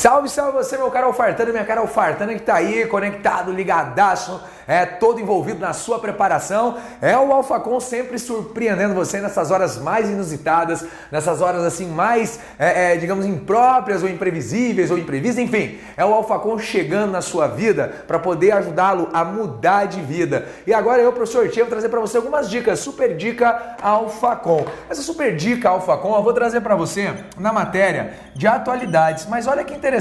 Salve, salve você, meu caro alfartano, minha cara alfartana que tá aí, conectado, ligadaço, todo envolvido na sua preparação. É o Alfacom sempre surpreendendo você nessas horas mais inusitadas, nessas horas assim mais, digamos, impróprias ou imprevisíveis ou imprevistas, enfim. É o Alfacom chegando na sua vida para poder ajudá-lo a mudar de vida. E agora eu, professor Tia, vou trazer para você algumas dicas, super dica Alfacom. Essa super dica Alfacom eu vou trazer para você na matéria de atualidades, mas olha que interessante,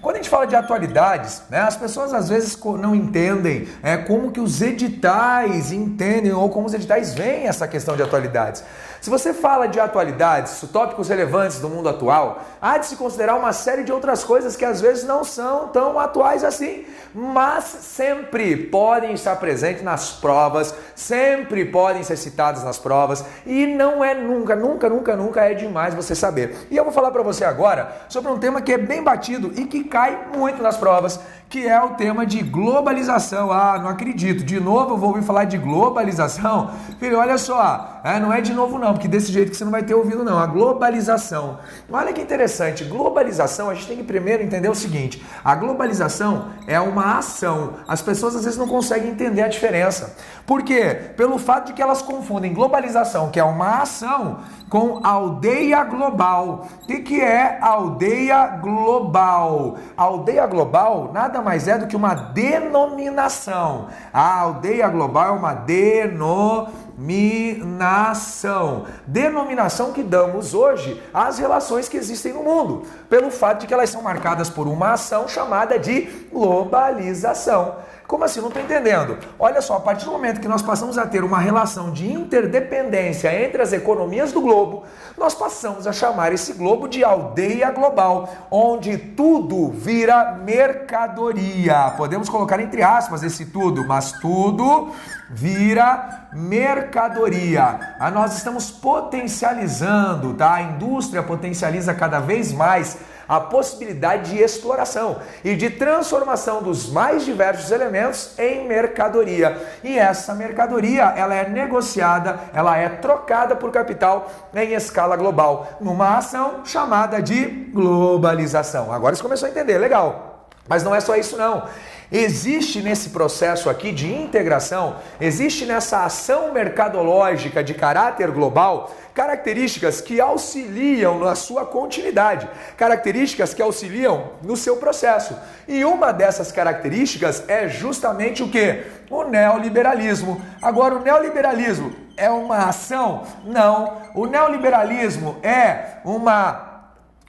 quando a gente fala de atualidades, né, as pessoas às vezes não entendem como que os editais entendem ou como os editais veem essa questão de atualidades. Se você fala de atualidades, tópicos relevantes do mundo atual, há de se considerar uma série de outras coisas que às vezes não são tão atuais assim, mas sempre podem estar presentes nas provas, sempre podem ser citadas nas provas e não é nunca é demais você saber. E eu vou falar para você agora sobre um tema que é bem batido e que cai muito nas provas, que é o tema de globalização. Ah, não acredito, de novo eu vou ouvir falar de globalização? Filho, olha só, não é de novo não, porque desse jeito que você não vai ter ouvido não, a globalização. Olha que interessante, globalização, a gente tem que primeiro entender o seguinte, a globalização é uma ação, as pessoas às vezes não conseguem entender a diferença. Por quê? Pelo fato de que elas confundem globalização, que é uma ação, com aldeia global. O que é aldeia global? A aldeia global nada mais é do que uma denominação. A aldeia global é uma denominação. Denominação que damos hoje às relações que existem no mundo, pelo fato de que elas são marcadas por uma ação chamada de globalização. Como assim? Não estou entendendo. Olha só, a partir do momento que nós passamos a ter uma relação de interdependência entre as economias do globo, nós passamos a chamar esse globo de aldeia global, onde tudo vira mercadoria. Podemos colocar entre aspas esse tudo, mas tudo vira mercadoria. Nós estamos potencializando, tá? A indústria potencializa cada vez mais a possibilidade de exploração e de transformação dos mais diversos elementos em mercadoria. E essa mercadoria, ela é negociada, ela é trocada por capital em escala global, numa ação chamada de globalização. Agora você começou a entender, legal. Mas não é só isso não. Existe nesse processo aqui de integração, existe nessa ação mercadológica de caráter global, características que auxiliam na sua continuidade, características que auxiliam no seu processo. E uma dessas características é justamente o quê? O neoliberalismo. Agora, o neoliberalismo é uma ação? Não. O neoliberalismo é uma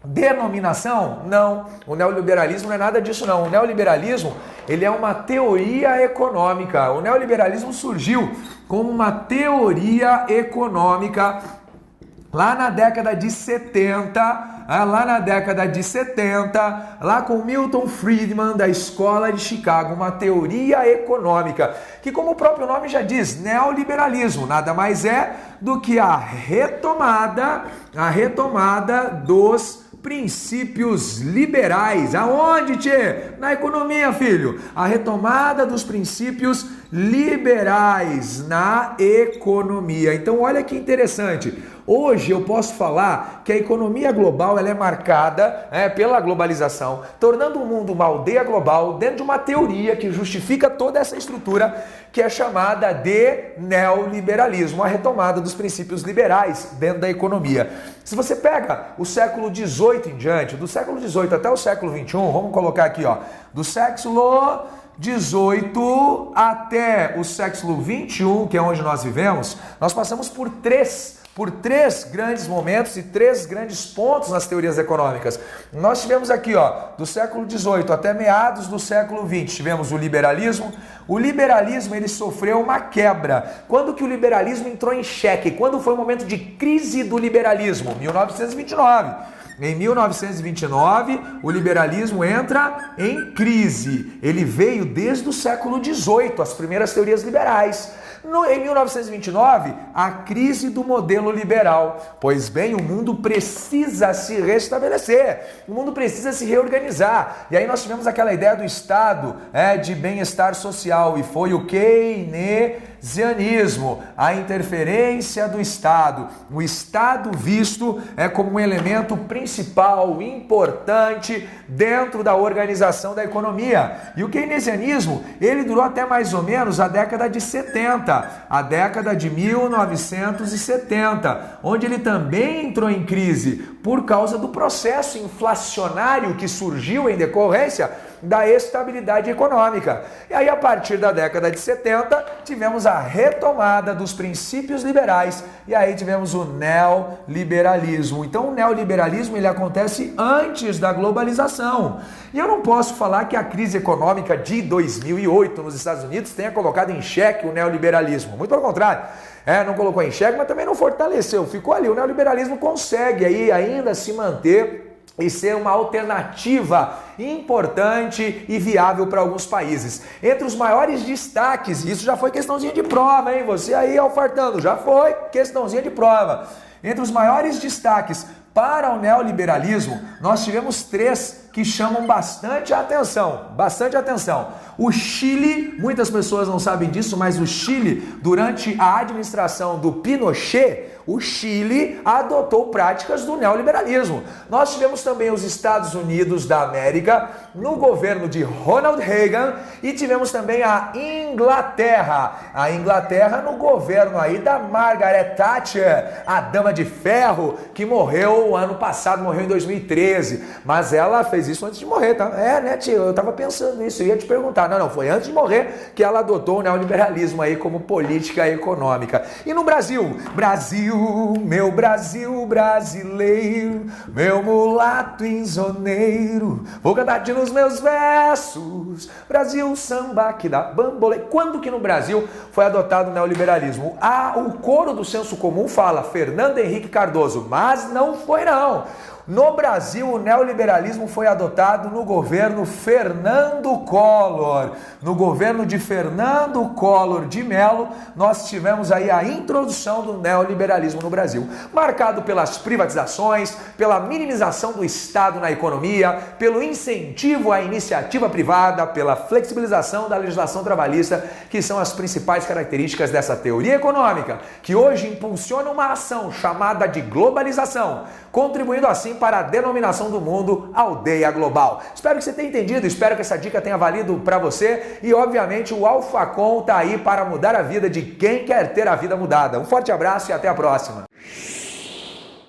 denominação? Não. O neoliberalismo não é nada disso não. O neoliberalismo, ele é uma teoria econômica. O neoliberalismo surgiu como uma teoria econômica lá na década de 70, lá com Milton Friedman da Escola de Chicago, uma teoria econômica, que como o próprio nome já diz, neoliberalismo, nada mais é do que a retomada dos princípios liberais. Aonde, tchê? Na economia, filho. A retomada dos princípios liberais na economia. Então, olha que interessante. Hoje eu posso falar que a economia global ela é marcada pela globalização, tornando o mundo uma aldeia global dentro de uma teoria que justifica toda essa estrutura que é chamada de neoliberalismo, a retomada dos princípios liberais dentro da economia. Se você pega o século XVIII em diante, do século XVIII até o século XXI, vamos colocar aqui, ó, do século XVIII até o século XXI, que é onde nós vivemos, nós passamos por três grandes momentos e três grandes pontos nas teorias econômicas. Nós tivemos aqui, ó, do século XVIII até meados do século XX, tivemos o liberalismo. O liberalismo, ele sofreu uma quebra. Quando que o liberalismo entrou em xeque? Quando foi o momento de crise do liberalismo? 1929. Em 1929, o liberalismo entra em crise. Ele veio desde o século XVIII, as primeiras teorias liberais. Em 1929, a crise do modelo liberal. Pois bem, o mundo precisa se restabelecer, o mundo precisa se reorganizar. E aí nós tivemos aquela ideia do Estado de bem-estar social, e foi o keynesianismo. keynesianismo, a interferência do Estado. O Estado visto como um elemento principal, importante dentro da organização da economia. E o keynesianismo, ele durou até mais ou menos a década de 70, a década de 1970, onde ele também entrou em crise por causa do processo inflacionário que surgiu em decorrência da estabilidade econômica. E aí, a partir da década de 70, tivemos a retomada dos princípios liberais e aí tivemos o neoliberalismo. Então, o neoliberalismo ele acontece antes da globalização. E eu não posso falar que a crise econômica de 2008 nos Estados Unidos tenha colocado em xeque o neoliberalismo. Muito pelo contrário. Não colocou em xeque, mas também não fortaleceu. Ficou ali. O neoliberalismo consegue aí ainda se manter e ser uma alternativa importante e viável para alguns países. Entre os maiores destaques, isso já foi questãozinha de prova, hein? Você aí alfartando, já foi questãozinha de prova. Entre os maiores destaques para o neoliberalismo, nós tivemos 3 que chamam bastante atenção, O Chile, muitas pessoas não sabem disso, mas o Chile, durante a administração do Pinochet, o Chile adotou práticas do neoliberalismo. Nós tivemos também os Estados Unidos da América, no governo de Ronald Reagan, e tivemos também a Inglaterra. A Inglaterra no governo aí da Margaret Thatcher, a Dama de Ferro, que morreu ano passado, morreu em 2013. Mas ela fez isso antes de morrer, tá? Né, tio? Eu tava pensando nisso, eu ia te perguntar. Não, foi antes de morrer que ela adotou o neoliberalismo aí como política econômica. E no Brasil, meu Brasil brasileiro, meu mulato insoneiro, vou cantar nos meus versos, Brasil samba que dá bambolê. Quando que no Brasil foi adotado o neoliberalismo? O coro do senso comum fala Fernando Henrique Cardoso, mas não foi não. No Brasil, o neoliberalismo foi adotado no governo Fernando Collor. No governo de Fernando Collor de Mello, nós tivemos aí a introdução do neoliberalismo no Brasil, marcado pelas privatizações, pela minimização do Estado na economia, pelo incentivo à iniciativa privada, pela flexibilização da legislação trabalhista, que são as principais características dessa teoria econômica, que hoje impulsiona uma ação chamada de globalização, contribuindo assim para a denominação do mundo Aldeia Global. Espero que você tenha entendido, espero que essa dica tenha valido para você e, obviamente, o Alfacom está aí para mudar a vida de quem quer ter a vida mudada. Um forte abraço e até a próxima.